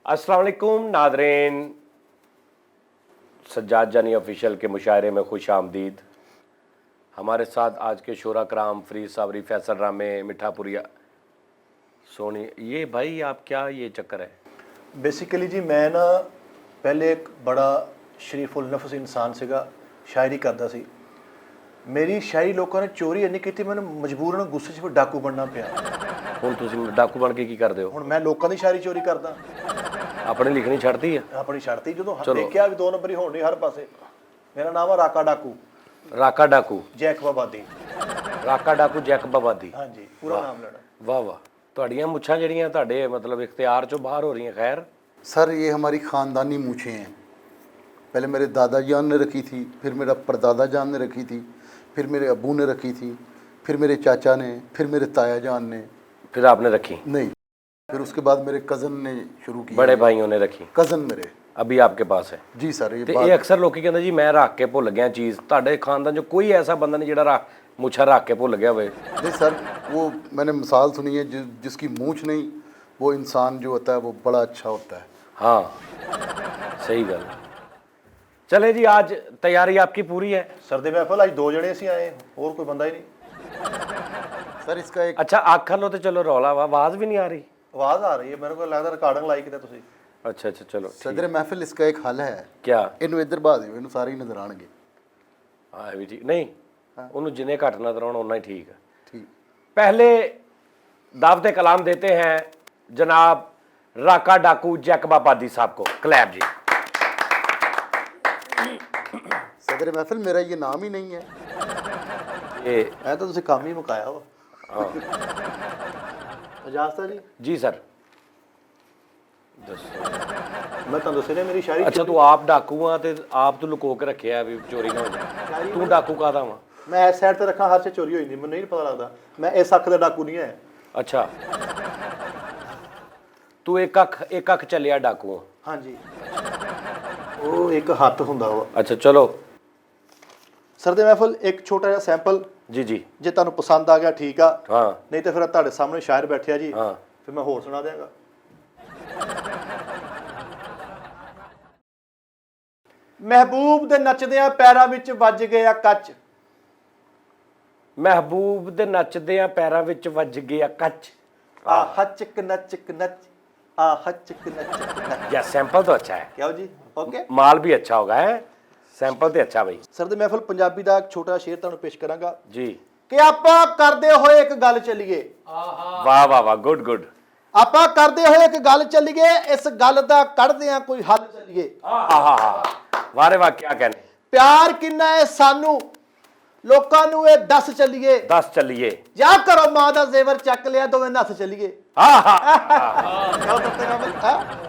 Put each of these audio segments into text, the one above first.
अस्सलाम वालेकुम नादरीन, सज्जाद जानी ऑफिशियल के मुशायरे में खुश आमदीद। हमारे साथ आज के शोरा कराम फरीद साबरी, फैसल रामे, मिठापुरिया, सोनी। ये भाई आप क्या ये चक्कर है? बेसिकली जी मैं ना पहले एक बड़ा शरीफुल नफस इंसान ਸੀਗਾ, शायरी करदा सी। मेरी शायरी लोगों ने चोरी इन्नी की मैं मजबूरन गुस्से 'ਚ ਫਿਰ डाकू बनना ਪਿਆ। ਹੁਣ ਤੁਸੀਂ ਡਾਕੂ ਬਣ ਕੇ ਕੀ ਕਰਦੇ ਹੋ? ਹੁਣ ਮੈਂ ਲੋਕਾਂ ਦੀ ਸ਼ਾਇਰੀ ਚੋਰੀ ਕਰਦਾ। ਆਪਣੀ ਲਿਖਣੀ ਛੱਡਤੀ ਹੈ? ਆਪਣੀ ਛੱਡਤੀ ਜਦੋਂ ਦੇਖਿਆ ਵੀ ਦੋ ਨੰਬਰੀ ਹੋਣ ਨਹੀਂ ਹਰ ਪਾਸੇ। ਮੇਰਾ ਨਾਮ ਆ ਰਾਕਾ ਡਾਕੂ। ਰਾਕਾ ਡਾਕੂ ਜੈਕਬਾਬਾਦੀ। ਰਾਕਾ ਡਾਕੂ ਜੈਕਬਾਬਾਦੀ। ਹਾਂਜੀ ਪੂਰਾ ਨਾਮ ਲੈਣਾ। वाह वाह, ਤੁਹਾਡੀਆਂ ਮੁੱਛਾਂ ਜਿਹੜੀਆਂ ਤੁਹਾਡੇ ਮਤਲਬ ਇਖਤਿਆਰ ਚੋਂ ਬਾਹਰ ਹੋ ਰਹੀਆਂ। खैर सर ये हमारी ख़ानदानी मूछें हैं। पहले मेरे दादा जान ने रखी थी, फिर मेरा परदादा जान ने रखी थी, फिर मेरे अब्बू ने रखी थी, फिर मेरे चाचा ने, फिर मेरे ताया जान ने। फिर आपने रखी? नहीं, फिर उसके बाद मेरे कज़न ने शुरू की। बड़े भाइयों ने रखी? कज़न मेरे अभी आपके पास है? जी सर। ये अक्सर लोग कहते जी मैं रख के भुल गया चीज़। ਤੁਹਾਡੇ ਖਾਨਦਾਨ जो कोई ऐसा बंदा नहीं ਜਿਹੜਾ मुछा रख के भुल गया होवे? नहीं सर, वो मैंने मिसाल सुनी है, जिसकी मूछ नहीं वो इंसान जो होता है वो बड़ा अच्छा होता है। हाँ सही गल। चले जी, आज तैयारी आपकी पूरी है? ਸਰਦੇ ਮਹਿਫਲ ਅੱਜ ਦੋ ਜਣੇ ਅਸੀਂ ਆਏ, ਹੋਰ ਕੋਈ ਬੰਦਾ ਹੀ ਨਹੀਂ। सर इसका एक अच्छा आख लो तो चलो, रौला वा आवाज़ भी नहीं आ रही? ਆਵਾਜ਼ ਆ ਰਹੀ ਹੈ, ਮੈਨੂੰ ਕੋਈ ਲੱਗਦਾ ਰਿਕਾਰਡਿੰਗ ਲਾਈ ਕਿਤੇ ਤੁਸੀਂ। अच्छा अच्छा चलो ठीक। सदर महफिल इसका एक हल है। क्या? इनू इधर बहा दिओ, इनू सारे ही नजर आएंगे। हाँ भी ठीक नहीं, उन्होंने जिन्हें घट नजर आना उतना ही ठीक है। ठीक। पहले दावत कलाम देते हैं जनाब राका डाकू जैकबाबादी साहब को। क्लैप जी। सदर महफिल मेरा ये नाम ही नहीं है। ये ਐ ਤਾਂ ਤੁਸੀਂ ਕੰਮ ਹੀ ਮੁਕਾਇਆ ਵਾ। हाँ ਇਜਾਜ਼ਤ ਹੈ ਜੀ। जी सर। ਮੈਂ ਤੁਹਾਨੂੰ ਦੱਸਿਆ ਮੇਰੀ ਸ਼ਾਇਰੀ अच्छा तू आप डाकू हाँ तो आप तो लुको के रखे है भी चोरी ना हो जाए। तू डाकू काहदा वा? ਮੈਂ ਇਸ ਸਾਈਡ ਤੇ ਰੱਖਾਂ ਹਰ ਸੇ ਚੋਰੀ ਹੋਈ ਨਹੀਂ, ਮੈਨੂੰ ਨਹੀਂ ਪਤਾ ਲੱਗਦਾ। ਮੈਂ ਇਸ ਅੱਖ ਦਾ ਡਾਕੂ ਨਹੀਂ ਹੈ। अच्छा तू एक अख चलिया डाकू हाँ। ਹਾਂਜੀ ਉਹ ਇੱਕ ਹੱਥ ਹੁੰਦਾ ਵਾ। अच्छा चलो ਸਰਦੇ ਮਹਿਫਲ ਇੱਕ ਛੋਟਾ ਜਿਹਾ ਸੈਂਪਲ जी जी। ਜੇ ਤੁਹਾਨੂੰ ਪਸੰਦ ਆ ਗਿਆ ਠੀਕ ਆ, हाँ ਨਹੀਂ ਤੇ ਫਿਰ ਤੁਹਾਡੇ ਸਾਹਮਣੇ ਸ਼ਾਇਰ ਬੈਠਿਆ ਜੀ, हाँ ਫਿਰ ਮੈਂ ਹੋਰ ਸੁਣਾ ਦਿਆਂਗਾ। ਮਹਿਬੂਬ ਦੇ ਨੱਚਦਿਆਂ ਪੈਰਾਂ ਵਿੱਚ ਵੱਜ ਗਿਆ ਕੱਚ। महबूब दे नचदियां पैरां विच वज गया कच। ਆ ਹੱਚਕ ਨੱਚਕ ਨੱਚ, ਆ ਹੱਚਕ ਨੱਚਕ ਨੱਚ। या सैंपल तो अच्छा है, ਕਿਹਾ ਜੀ? ਓਕੇ। माल भी अच्छा होगा है, सैंपल तो अच्छा भाई ਸਰਦੇ ਮਹਿਫਲ ਪੰਜਾਬੀ ਦਾ ਇੱਕ ਛੋਟਾ ਸ਼ੇਰ ਤੁਹਾਨੂੰ ਪੇਸ਼ ਕਰਾਂਗਾ जी। ਕਿ ਆਪਾਂ ਕਰਦੇ ਹੋਏ ਇੱਕ ਗੱਲ ਚੱਲੀਏ। वाह वाह वाह, गुड गुड। ਆਪਾਂ ਕਰਦੇ ਹੋਏ ਇੱਕ ਗੱਲ ਚੱਲੀਏ, ਇਸ ਗੱਲ ਦਾ ਕੱਢਦੇ ਆ ਕੋਈ ਹੱਲ ਚੱਲੀਏ। वाह रे वाह, क्या कहने। ਪਿਆਰ ਕਿੰਨਾ ਹੈ ਸਾਨੂੰ ਲੋਕਾਂ ਨੂੰ ਇਹ ਦੱਸ ਚੱਲੀਏ। 10 चलिए। ਜਾਂ ਘਰੋਂ ਮਾਂ ਦਾ ਜ਼ੇਵਰ ਚੱਕ ਲਿਆ ਦੋਵੇਂ ਨੱਸ ਚੱਲੀਏ। हाँ हाँ ਕਿਉਂ ਕਰਤੇ ਨਾ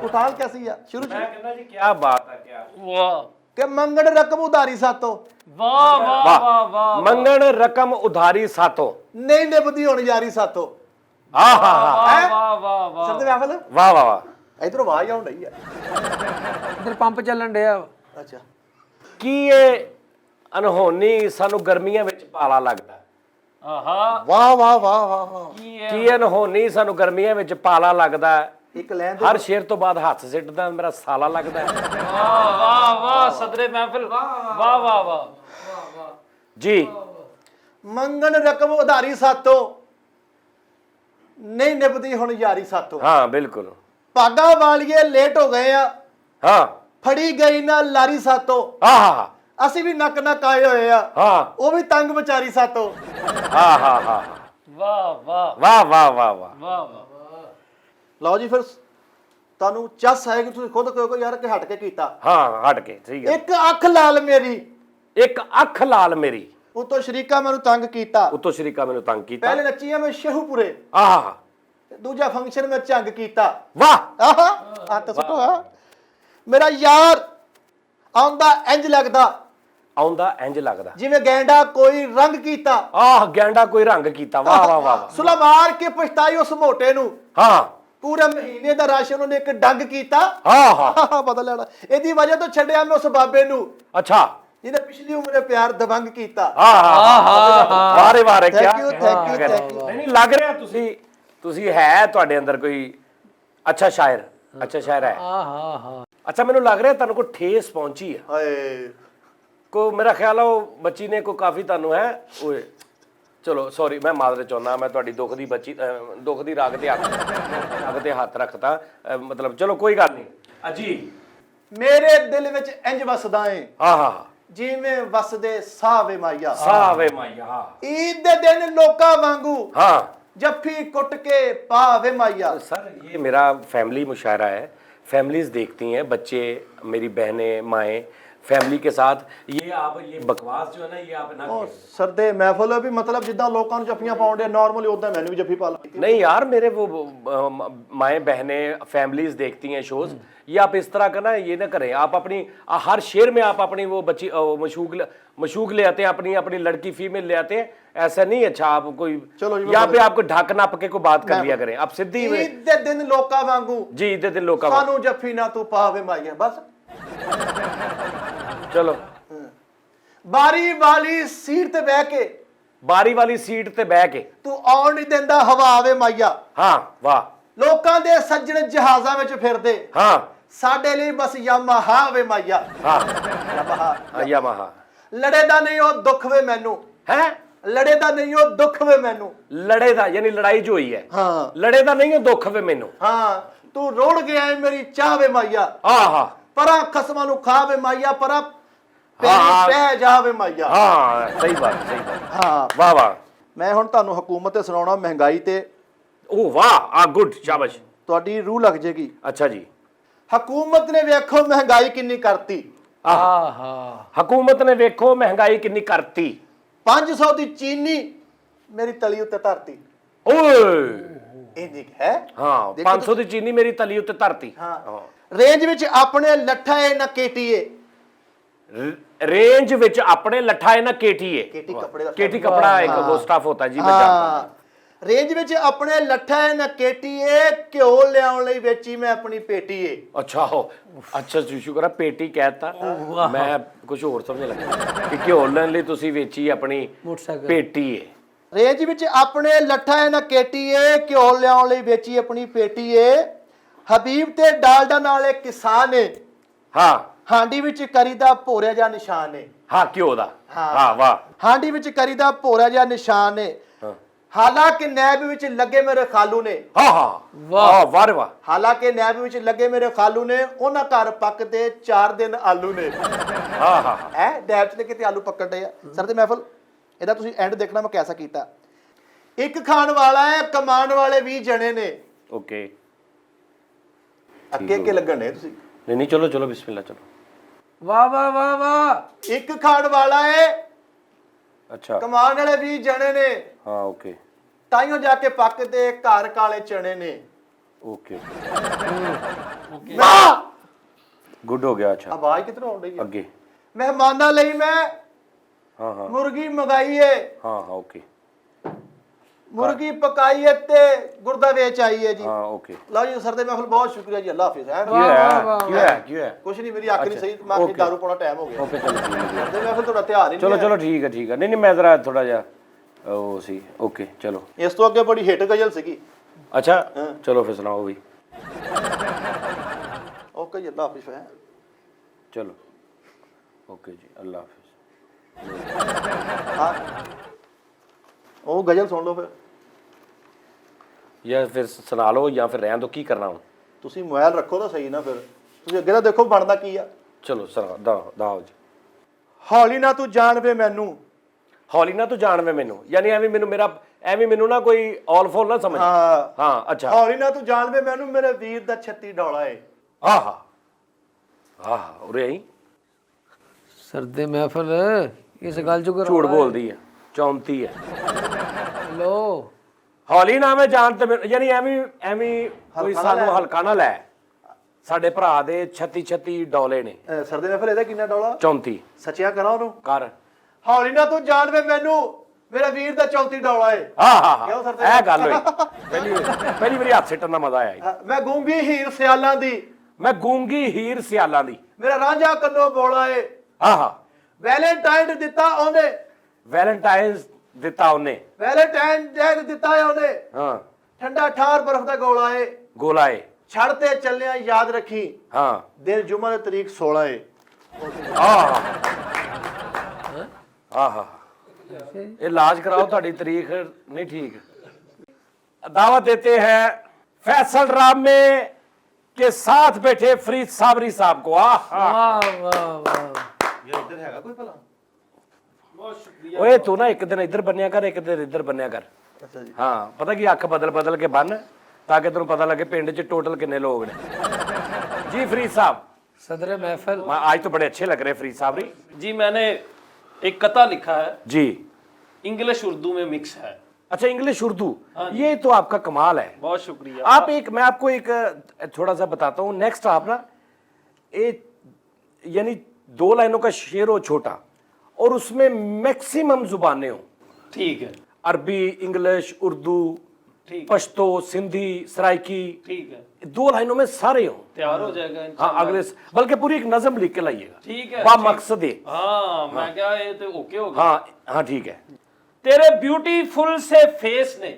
ਉਠਾਲ ਕੈਸੀ ਆ ਸ਼ੁਰੂ मैं कहना जी क्या बात है, क्या वाह ਕਿ ਮੰਗਣ ਰਕਮ ਉਧਾਰੀ ਸਾਤੋਂ वाह वाह वाह वाह मंगन रकम उधारी सातों। ਨਹੀਂ ਨਿਭਦੀ ਹੁਣ ਯਾਰੀ ਸਾਤੋਂ। हाँ हाँ हाँ वाह वाह वाह वाह ਸਰਦੇ ਮਹਿਫਲ वाह वाह वाह। ਇਧਰੋਂ ਆਵਾਜ਼ ਆਉਣ ਡਈ ਆ। इधर पंप चलन डया ਅੱਛਾ की ये अनहोनी सानू गर्मियां विच पाला लगदा? आहा वाह वाह वाह वाह वाह। की अनहोनी सानू गर्मियां विच पाला लगदा? ਇੱਕ ਲੈਣ हर शेर तो बाद हाथ सिटदा मेरा साला लगदा है। वाह वाह वाह सदरे महफिल वाह वाह वाह जी। ਮੰਗਣ ਰਕਮ ਉਧਾਰੀ ਸਾਤੋਂ ਨਹੀਂ ਨਿਭਦੀ ਹੁਣ ਯਾਰੀ ਸਾਤੋਂ। हाँ बिल्कुल। ਭਾਗਾ ਵਾਲੀਏ ਲੇਟ ਹੋ ਗਏ ਆ, हाँ ਫੜੀ ਗਈ ਨਾ ਲਾਰੀ ਸਾਤੋਂ। हाँ हाँ ਅਸੀਂ ਵੀ ਨੱਕ ਨੱਕ ਆਏ ਹੋਏ ਆ, हाँ ਉਹ ਵੀ ਤੰਗ ਵਿਚਾਰੀ ਸਾਤੋਂ। हाँ हाँ हाँ वाह वाह वाह वाह वाह वाह। वाह वाह ਲਓ ਜੀ ਫਿਰ ਤੁਹਾਨੂੰ ਚੱਸ ਹੈ ਕਿ ਤੁਸੀਂ ਖੁਦ ਕਹੋ ਯਾਰ ਕਿ ਹਟ ਕੇ ਕੀਤਾ। हाँ हट के ठीक है। ਇੱਕ ਅੱਖ ਲਾਲ ਮੇਰੀ एक अख लाल मेरी, ਉਤੋਂ ਸ਼ਰੀਕਾ ਮੈਨੂੰ ਤੰਗ ਕੀਤਾ। उतो शरीका मैनू तंग कीता। ਪਹਿਲੇ ਨੱਚੀਆਂ ਮੈਂ ਸ਼ਹੂਪੁਰੇ, आहा ਦੂਜਾ ਫੰਕਸ਼ਨ ਮੈਂ ਝੰਗ ਕੀਤਾ। वाह। ਆਹਾ ਹੱਥ ਸੁੱਟੋ ਆ। ਮੇਰਾ ਯਾਰ ਆਉਂਦਾ ਇੰਜ ਲੱਗਦਾ आउंदा इंज लगदा ਜਿਵੇਂ ਗੈਂਡਾ ਕੋਈ ਰੰਗ ਕੀਤਾ। आह गैंडा कोई रंग कीता। वाह वाह वाह वाह। ਸੁਲਾ ਮਾਰ ਕੇ ਪਛਤਾਈ ਉਸ ਮੋਟੇ ਨੂੰ, हाँ ਪੂਰੇ ਮਹੀਨੇ ਦਾ ਰਾਸ਼ਨ ਉਹਨੇ ਇੱਕ ਡੰਗ ਕੀਤਾ। हाँ हाँ ਪਤਾ ਲੈਣਾ ਇਹਦੀ ਵਜ੍ਹਾ ਤੋਂ ਛੱਡਿਆ ਮੈਂ ਉਸ ਬਾਬੇ ਨੂੰ अच्छा। ਜਿਹਨੇ ਪਿਛਲੀ ਉਮਰੇ ਪਿਆਰ ਦਬੰਗ ਕੀਤਾ। हाँ हाँ वारे वारे क्या thank you thank you thank you. नहीं नहीं लग रहा तुसी है ਤੁਹਾਡੇ ਅੰਦਰ कोई अच्छा शायर। ਅੱਛਾ ਸ਼ਾਇਰਾ ਹੈ। ਆਹਾ ਅੱਛਾ ਮੈਨੂੰ ਲੱਗ ਰਿਹਾ ਤੁਹਾਨੂੰ ਕੋਈ ਠੇਸ ਪਹੁੰਚੀ ਹੈ, ਹਾਏ ਕੋ ਮੇਰਾ ਖਿਆਲ ਆ ਉਹ ਬੱਚੀ ਨੇ ਕੋਈ ਕਾਫੀ ਤੁਹਾਨੂੰ ਹੈ ਓਏ ਚਲੋ ਸੌਰੀ ਮੈਂ ਮਾਜ਼ਰਤ ਚਾਹੁੰਦਾ, ਮੈਂ ਤੁਹਾਡੀ ਦੁੱਖ ਦੀ ਬੱਚੀ ਦੁੱਖ ਦੀ ਰਾਗ ਤੇ ਹੱਥ ਰੱਖਤਾ ਮਤਲਬ ਚਲੋ ਕੋਈ ਗੱਲ ਨਹੀਂ ਅਜੀ। ਮੇਰੇ ਦਿਲ ਵਿੱਚ ਇੰਜ ਵਸਦਾ ਏ ਹਾਂ ਹਾਂ ਜਿਵੇਂ ਵਸਦੇ ਸਾਹ ਵੇ ਮਾਇਆ। ਸਾਵੇ ਮਾਇਆ। ਈਦ ਦੇ ਦਿਨ ਲੋਕਾਂ ਵਾਂਗੂ हाँ ਜੱਫੀ ਕੁੱਟ ਕੇ ਪਾਵੇ ਮਾਇਆ। सर ये मेरा फैमिली मुशायरा है, फैमिलीज देखती हैं, बच्चे मेरी बहनें माएँ फैमिली के साथ। ये आप ये बकवास जो है ना ये आप ना ਉਹ ਸਰਦੇ ਮਹਿਫਲ ਵੀ ਮਤਲਬ ਜਿੱਦਾਂ ਲੋਕਾਂ ਨੂੰ ਜੱਫੀਆਂ ਪਾਉਂਦੇ ਨਾਰਮਲੀ ਉਦਾਂ ਮੈਨੂੰ ਵੀ ਜੱਫੀ ਪਾ ਲਾ। नहीं यार मेरे वो माएँ बहनें फैमिलीज देखती हैं शोज, ये आप इस तरह का ना ये ना करें। आप अपनी हर शेर में आप अपनी वो बच्ची मशूक ले आते हैं, अपनी अपनी लड़की फीमेल ले आते हैं, ऐसा नहीं। अच्छा आप कोई चलो जी, यहाँ पे आपको ढक नप के को बात कर लिया करें आप सिद्धि में। ਈਦ ਦੇ ਦਿਨ ਲੋਕਾਂ ਵਾਂਗੂ जी इतने दिन लोग का ਸਾਨੂੰ ਜੱਫੀ ਨਾ ਤੂੰ ਪਾਵੇ ਮਾਇਆ। ਬਸ चलो ਬਾਰੀ ਵਾਲੀ ਸੀਟ ਤੇ ਬਹਿ ਕੇ बारी वाली सीट ते बह के ਤੂੰ ਆਉਣ ਨਹੀਂ ਦਿੰਦਾ ਹਵਾ ਆਵੇ ਮਾਇਆ। हाँ वाह ਲੋਕਾਂ ਦੇ ਸੱਜਣ ਜਹਾਜ਼ਾਂ ਵਿੱਚ ਫਿਰਦੇ हाँ ਸਾਡੇ ਲਈ ਬਸ ਯਾਮਾਹਾ ਵੇ ਮਾਇਆ। हाँ ਯਾਮਾਹਾ हाँ यामाहा ਲੜੇ ਦਾ ਨਹੀਂ ਉਹ ਦੁੱਖ ਵੇ ਮੈਨੂੰ। है ਲੜੇ ਦਾ ਨਹੀਂ ਉਹ ਦੁੱਖ ਵੇ ਮੈਨੂੰ। लड़े दा यानी लड़ाई जो हुई है ਹਾਂ लड़े दा नहीं है दुख वे मेनू। ਹਾਂ ਤੂੰ ਰੋੜ ਗਿਆ ਏ ਮੇਰੀ ਚਾਹ ਵੇ ਮਾਇਆ। हाँ हाँ ਪਰਾਂ ਖਸਮਾਂ ਨੂੰ ਖਾਵੇ ਮਾਇਆ, ਪਰਾਂ ਹਾਂ। ਪੈ ਜਾਵੇ ਮਾਇਆ। हाँ सही बात सही बात। ਹਾਂ वाह वाह ਮੈਂ ਹੁਣ ਤੁਹਾਨੂੰ ਹਕੂਮਤ ਤੇ ਸੁਣਾਉਣਾ ਮਹਿੰਗਾਈ ਤੇ ओ वाह आ गुड शाबाश। ਤੁਹਾਡੀ ਰੂਹ ਲੱਗ ਜੇਗੀ। अच्छा जी ਹਕੂਮਤ ਨੇ ਵੇਖੋ ਮਹਿੰਗਾਈ ਕਿੰਨੀ ਕਰਤੀ। ਆਹਾ हुकूमत ने वेखो महंगाई किन्नी करती। 500 ਦੀ ਚੀਨੀ ਮੇਰੀ ਤਲੀ ਉੱਤੇ ਧਰਤੀ। ओए ਇੰਨੀ ਕੁ ਹੈ। हाँ देखो 500 दी चीनी मेरी तली उत्ते धरती। ਹਾਂ ਰੇਂਜ ਵਿੱਚ ਆਪਣੇ ਲੱਠਾ ਏ ਨਾ ਕੇਟੀਏ। रेंज विच अपने लठाए ना केटीए। केटी कपड़े का केटी कपड़ा एक वो स्टाफ होता है जी मैं जानता हूं। ਹਾਂ ਰੇਂਜ ਵਿੱਚ ਆਪਣੇ ਲੱਠਾ ਏ ਨਾ ਕੇਟੀਏ, ਘਿਓ ਲਿਆਉਣ ਲਈ ਵੇਚੀ ਮੈਂ ਆਪਣੀ ਪੇਟੀਏ। अच्छा हो अच्छा शुक्र है पेटी कहता मैं कुछ और समझने लगा कि घ्यो लेने ਲਈ ਤੁਸੀਂ ਵੇਚੀ ਆਪਣੀ ਮੋਟਰਸਾਈਕਲ ਪੇਟੀ ਹੈ। ਰੇਂਜ ਵਿੱਚ ਆਪਣੇ ਲੱਠਾ ਏ ਨਾ ਕੇਟੀਏ, ਘਿਓ ਲਿਆਉਣ ਲਈ ਵੇਚੀ ਆਪਣੀ ਪੇਟੀਏ। ਹਬੀਬ ਤੇ ਡਾਲਡਾ ਨਾਲ ਇੱਕ ਕਿਸਾਨ ਏ, ਹਾਂ ਹਾਂਡੀ ਵਿੱਚ ਕਰੀਦਾ ਭੋਰਿਆ ਜਿਹਾ ਨਿਸ਼ਾਨ ਏ। ਹਾਂ ਘਿਓ ਦਾ ਹਾਂ। ਹਾਂ ਵਾਹ ਹਾਂਡੀ ਵਿੱਚ ਕਰੀਦਾ ਭੋਰਿਆ ਜਿਹਾ ਨਿਸ਼ਾਨ ਏ। ਹਾਂ ਹਾਲਾਂਕਿ ਨੈਬ ਵਿੱਚ ਲੱਗੇ ਮੇਰੇ ਖਾਲੂ ਨੇ। ਹਾਂ ਵਾਹ ਵਾਹ ਵਾਹ ਹਾਲਾਂਕਿ ਨੈਬ ਵਿੱਚ ਲੱਗੇ ਮੇਰੇ ਖਾਲੂ ਨੇ, ਉਹਨਾਂ ਘਰ ਪੱਕਦੇ 4 ਦਿਨ ਆਲੂ ਨੇ। ਹਾਂ ਹਾਂ ਹੈ ਡੈਬ ਚ ਤੇ ਕਿਤੇ ਆਲੂ ਪੱਕਣ ਡਏ ਆ। ਸਰ ਦੇ ਮਹਿਫਲ ਇਹਦਾ ਤੁਸੀਂ ਐਂਡ ਦੇਖਣਾ ਮੈਂ ਕੈਸਾ ਕੀਤਾ। ਇੱਕ ਖਾਣ ਵਾਲਾ ਹੈ, ਕਮਾਉਣ ਵਾਲੇ 20 ਜਣੇ ਨੇ। ਓਕੇ ਅੱਗੇ ਅੱਗੇ ਲੱਗਣ ਨੇ ਤੁਸੀਂ। ਨਹੀਂ ਨਹੀਂ ਚਲੋ ਚਲੋ ਬਿਸਮਿਲ੍ਲਾ ਚਲੋ। ਵਾਹ ਵਾਹ ਵਾਹ ਵਾਹ ਇੱਕ ਖਾਣ ਵਾਲਾ ਹੈ, ਅੱਛਾ ਕਮਾਉਣ ਵਾਲੇ 20 ਜਣੇ ਨੇ। ਹਾਂ ਓਕੇ ਤਾਈਓ ਜਾ ਕੇ ਪੱਕਦੇ ਘਰ ਕਾਲੇ ਚਣੇ ਨੇ। ਓਕੇ ਵਾਹ ਗੁੱਡ ਹੋ ਗਿਆ। ਅੱਛਾ ਆਵਾਜ਼ ਕਿੱਧਰੋਂ ਆਉਣ ਡਈ ਹੈ? ਅੱਗੇ ਮਹਿਮਾਨਾਂ ਲਈ ਮੈਂ ਹਾਂ ਹਾਂ ਮੁਰਗੀ ਮੰਗਾਈ ਏ, ਹਾਂ ਹਾਂ ਓਕੇ ਮੁਰਗੀ ਪਕਾਈ ਏ ਤੇ ਗੁਰਦਾ ਵੇਚ ਆਈ ਏ ਜੀ। ਹਾਂ ਓਕੇ ਲਓ ਜੀ ਸਰ ਦੇ ਮਹਿਫਲ ਬਹੁਤ ਸ਼ੁਕਰੀਆ ਜੀ। ਅੱਲਾਹ ਹਾਫਿਜ਼। ਹੈ ਕੀ ਹੈ ਕੀ ਹੈ ਕੀ ਹੈ ਕੁਛ ਨਹੀਂ, ਮੇਰੀ ਅੱਖ ਨਹੀਂ ਸਹੀ, ਮੈਂ Okay. ਦਾਰੂ ਪਾਉਣਾ ਟਾਈਮ ਹੋ ਗਿਆ। ਓਕੇ ਚਲੋ ਠੀਕ ਹੈ। ਸਰ ਦੇ ਮਹਿਫਲ ਤੁਹਾਡਾ ਧਿਆਨ ਹੀ ਚਲੋ ਨਹੀਂ ਚਲੋ ਠੀਕ ਹੈ ਨਹੀਂ ਨਹੀਂ ਮੈਂ ਜ਼ਰਾ ਥੋੜਾ ਜਿਹਾ ਉਹ ਸੀ ਓਕੇ ਚਲੋ ਹੈ। ਇਸ ਤੋਂ ਅੱਗੇ ਬੜੀ ਹਿੱਟ ਗਜ਼ਲ ਸੀਗੀ। ਅੱਛਾ ਚਲੋ ਫਿਰ ਸੁਣਾਓ ਵੀ ਓਕੇ ਜੀ, ਅੱਲਾਹ ਹਾਫਿਜ਼। ਹੈ ਚਲੋ ਓਕੇ ਜੀ ਅੱਲਾਹ ਹਾਫਿਜ਼। ਹਾਂ ਉਹ ਗਜ਼ਲ ਸੁਣ ਲਓ ਫਿਰ। ਜਾਂ ਫਿਰ ਸੁਣਾ ਲਓ ਜਾਂ ਫਿਰ ਰਹਿਣ ਦੋ ਕੀ ਕਰਨਾ ਹੁਣ। ਤੁਸੀਂ ਮੋਬਾਈਲ ਰੱਖੋ ਤਾਂ ਸਹੀ ਨਾ, ਫਿਰ ਤੁਸੀਂ ਅੱਗੇ ਤਾਂ ਦੇਖੋ ਬਣਦਾ ਕੀ ਆ। ਚਲੋ ਸੁਣਾ ਦਾਓ ਜੀ। ਹੌਲੀ ਨਾ ਤੂੰ ਜਾਣਵੇ ਮੈਨੂੰ। ਹੌਲੀ ਨਾ ਤੂੰ ਜਾਣਵੇਂ ਮੈਨੂੰ ਯਾਨੀ ਐਵੇਂ ਮੈਨੂੰ ਮੇਰਾ ਐਵੇਂ ਮੈਨੂੰ ਨਾ ਕੋਈ ਆਲ ਫੋਲ ਨਾ ਸਮਝ। ਹਾਂ ਹਾਂ ਅੱਛਾ ਹੌਲੀ ਨਾ ਤੂੰ ਜਾਣਵੇ ਮੈਨੂੰ, ਮੇਰੇ ਵੀਰ ਦਾ 36 ਡੋਲਾ ਏ। ਆਹਾ ਆਹਾ ਉਰੇ ਆਈ ਸਰਦੇ ਮਹਿਫਲ ਇਸ ਗੱਲ ਚ ਝੂਠ ਬੋਲਦੀ ਹੈ ਚੌਂਤੀ ਹੈ। ਲੋ ਹੌਲੀ ਨਾ ਮੈਂ ਜਾਣ ਤੇ ਯਾਨੀ ਐਵੇਂ ਕੋਈ ਸਾਨੂੰ ਹਲਕਾ ਨਾ ਲੈ। ਸਾਡੇ ਭਰਾ ਦੇ 36 ਡੋਲੇ ਨੇ। ਸਰ ਦੇ ਮਹਿਫਲ ਇਹਦਾ ਕਿੰਨਾ ਡੋਲਾ? 34 ਸੱਚਿਆ ਕਰਾਂ ਉਹਨੂੰ। ਕਰ ਹੌਲੀ ਨਾ ਤੂੰ ਜਾਣਵੇ ਮੈਨੂੰ, ਮੇਰੇ ਵੀਰ ਦਾ 34 ਡੋਲਾ ਏ। ਆਹਾ ਕਿਉਂ ਸਰ? ਇਹ ਗੱਲ ਹੋਈ ਪਹਿਲੀ ਵਾਰੀ ਹੱਥ ਸਿੱਟਣ ਦਾ ਮਜ਼ਾ ਆਇਆ। ਮੈਂ ਗੂੰਗੀ ਹੀਰ ਸਿਆਲਾਂ ਦੀ, ਮੈਂ ਗੂੰਗੀ ਹੀਰ ਸਿਆਲਾਂ ਦੀ। ਮੇਰਾ ਰਾਂਝਾ ਕੰਨੋਂ ਬੋਲਾ ਏ। ਆਹਾ ਵੈਲੈਂਟਾਈਨ ਦਿੱਤਾ ਉਹਨੇ, ਵੈਲੈਂਟਾਈਨਸ ਦਿੱਤਾ ਉਹਨੇ। ਵੈਲੈਂਟਾਈਨ ਡੇ ਦਿੱਤਾ ਏ ਉਹਨੇ। ਹਾਂ ਠੰਡਾ ਠਾਰ ਬਰਫ਼ ਦਾ ਗੋਲਾ ਏ। ਗੋਲਾ ਏ ਛੜ ਤੇ ਚੱਲਿਆ ਯਾਦ ਰੱਖੀ ਹਾਂ ਦਿਨ ਜੁਮਾ ਦੀ ਤਰੀਕ 16 ਹੈ ਆਹਾ इलाज कराओ ਤੁਹਾਡੀ ਤਾਰੀਖ नहीं ठीक दावत देते हैं फैसल रामे के साथ बैठे फरीद साबरी साहब को वाह वाह वाह ਯਾਰ ਇੱਧਰ ਹੈਗਾ ਕੋਈ ਭਲਾ ओए तू ना एक दिन इधर बनया कर एक दिन इधर बनया कर ਅੱਛਾ ਜੀ हाँ पता की अख बदल बदल के बन ताकि तेन पता लगे पिंड च टोटल किन्ने लोग ने जी फरीद साहब सदर महफिल। आज तो बड़े अच्छे लग रहे फरीद साहब जी मैंने एक कथा लिखा है, जी इंग्लिश उर्दू में मिक्स है। अच्छा इंग्लिश उर्दू ये तो आपका कमाल है बहुत शुक्रिया। आप एक मैं आपको एक थोड़ा सा बताता हूँ नेक्स्ट आप ना एक यानी 2 लाइनों का शेर हो छोटा और उसमें मैक्सिमम जुबानें हो ठीक है अरबी इंग्लिश उर्दू ठीक पश्तो सिंधी सराइकी ठीक है, 2 लाइनों में सारे हो तैयार हो जाएगा हाँ इंशाल्लाह। अगले बल्कि पूरी एक नज़म लिख के लाइएगा ठीक है बा मकसद है हाँ मैं क्या ये तो ओके हो गया। हाँ हाँ ठीक है तेरे ब्यूटीफुल से फेस ने,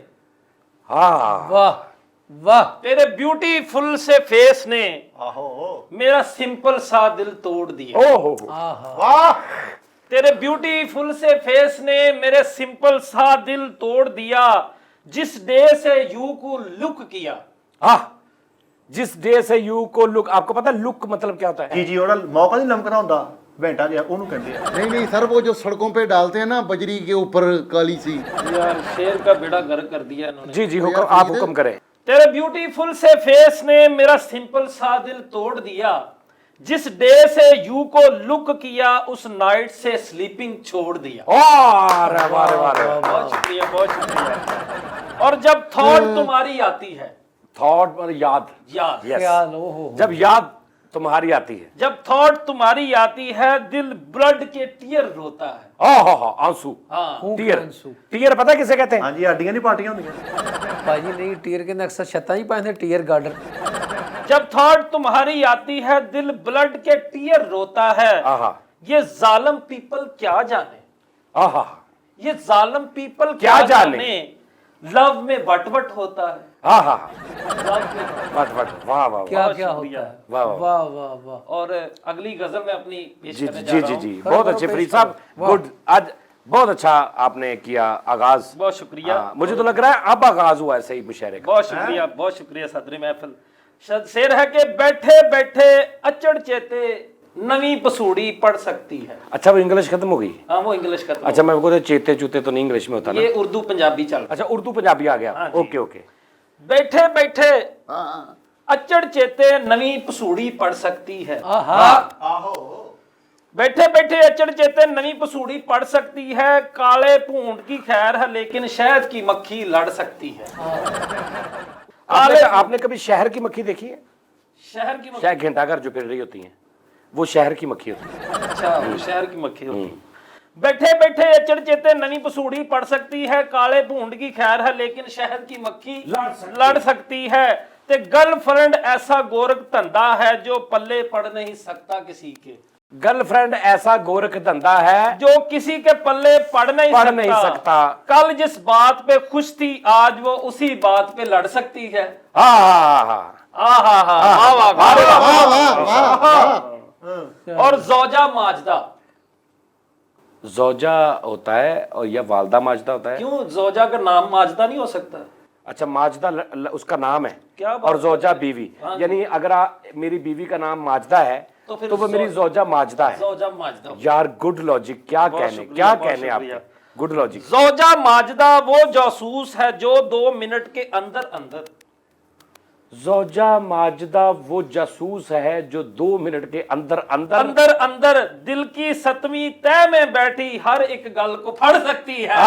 हाँ वाह वाह तेरे ब्यूटीफुल से फेस ने ਆਹੋ मेरा सिंपल सा दिल तोड़ दिया। ओ हो आहा ਵਾਹ तेरे ब्यूटीफुल से फेस ने मेरे सिंपल सा दिल तोड़ दिया। जिस डे से यू को लुक किया, हाँ जिस डे से यू को लुक आपको पता लुक मतलब क्या होता है ਜੀ ਜੀ ਉਹਦਾ ਮੌਕਾ ਨਹੀਂ ਲਮਕਦਾ ਹੁੰਦਾ ਘੰਟਾ ਜਿਹਾ ਉਹਨੂੰ ਕਹਿੰਦੇ ਆ नहीं नहीं सर वो जो सड़कों पे डालते हैं ना बजरी के ऊपर काली सी। यार शेर का बेड़ा गर्क कर दिया इन्होंने। जी जी हुक्म आप हुक्म करें तेरे ब्यूटीफुल से फेस ने मेरा सिंपल सा दिल तोड़ दिया। जिस डे से यू को लुक किया उस नाइट से स्लीपिंग छोड़ दिया। वाह वाह वाह बहुत शुक्रिया बहुत शुक्रिया। और जब थॉट तुम्हारी आती है, थॉट और याद याद यस ख्याल ओहो जब याद तुम्हारी आती है जब थॉट तुम्हारी आती है दिल ब्लड के टीयर रोता है। हाँ आंसू हाँ टीयर आंसू। टीयर पता किसे कहते हैं ਹਾਂਜੀ ਹੱਡੀਆਂ ਨਹੀਂ ਪਾਟੀਆਂ ਹੁੰਦੀਆਂ भाजी नहीं टीयर के अक्सर छत्ता ही पाए थे टीयर गार्डन। जब थॉट तुम्हारी आती है दिल ब्लड के टीयर रोता है। आहा ये जालिम पीपल क्या जाने, आहा ये जालिम पीपल क्या क्या जाने? जाने लव में वट होता है। आहा लव में वट वट वाह वाह क्या बहुत क्या शुक्रिया। होता है वाह, वाह वाह वाह। और अगली गजल में अपनी पेश जी करने जी जा जी रहा जी हूं। जी करो, बहुत करो, अच्छे पेश फरीद साहब करो। गुड आज बहुत अच्छा आपने किया आगाज बहुत शुक्रिया हाँ, मुझे तो लग रहा है अब आगाज हुआ है सही मुशायरे का बहुत शुक्रिया सदर महफिल। शेर है कि बैठे बैठे अचड़ चेते नवी पसूड़ी पढ़ सकती है। अच्छा वो इंग्लिश खत्म हो गई हाँ वो इंग्लिश का अच्छा मैं बोल चेते चूते तो नहीं इंग्लिश में होता ना ये उर्दू पंजाबी चल। अच्छा उर्दू पंजाबी आ गया हाँ जी। ओके ओके बैठे बैठे हाँ अचड़ चेते नवी पसूड़ी पढ़ सकती है। आहा ਆਹੋ बैठे बैठे अचड़ चेते नवी पसूड़ी पढ़ सकती है। काले भूंड की खैर है लेकिन शहद की मक्खी लड़ सकती है। आपने कभी शहर की मक्खी देखी है शहर की मक्खी, शायद घंटाघर जो फिर रही होती हैं वो शहर की मक्खी होती है अच्छा वो शहर की मक्खी होती है। बैठे बैठे अचड़ चेते नवी पसूड़ी पढ़ सकती है। काले भूंड की खैर है लेकिन शहद की मक्खी लड़ सकती है। ते गर्लफ्रेंड ऐसा गोरख धंधा है जो पल्ले पड़ नहीं सकता किसी के, गर्लफ्रेंड ऐसा गोरख धंधा है जो किसी के पल्ले पड़ नहीं सकता। कल जिस बात पे खुश थी आज वो उसी बात पे लड़ सकती है। हाँ हाँ हाँ और जोजा माजदा, जोजा होता है और या वालदा माजदा होता है क्यों जोजा का नाम माजदा नहीं हो सकता? अच्छा माजदा उसका नाम है क्या बात और जोजा बीवी हाँ जी। यानी अगर मेरी बीवी का नाम माजदा है तो फिर तो वो मेरी जोजा माजदा है जोजा माजदा। यार गुड लॉजिक क्या बहुत कहने शुक्रिया, क्या बहुत कहने शुक्रिया। आपके गुड लॉजिक जोजा माजदा वो जासूस है जो 2 मिनट के अंदर अंदर, जोजा माजदा वो जासूस है जो 2 मिनट के अंदर अंदर अंदर अंदर दिल की 7वीं तह में बैठी हर एक गल को फड़ सकती है।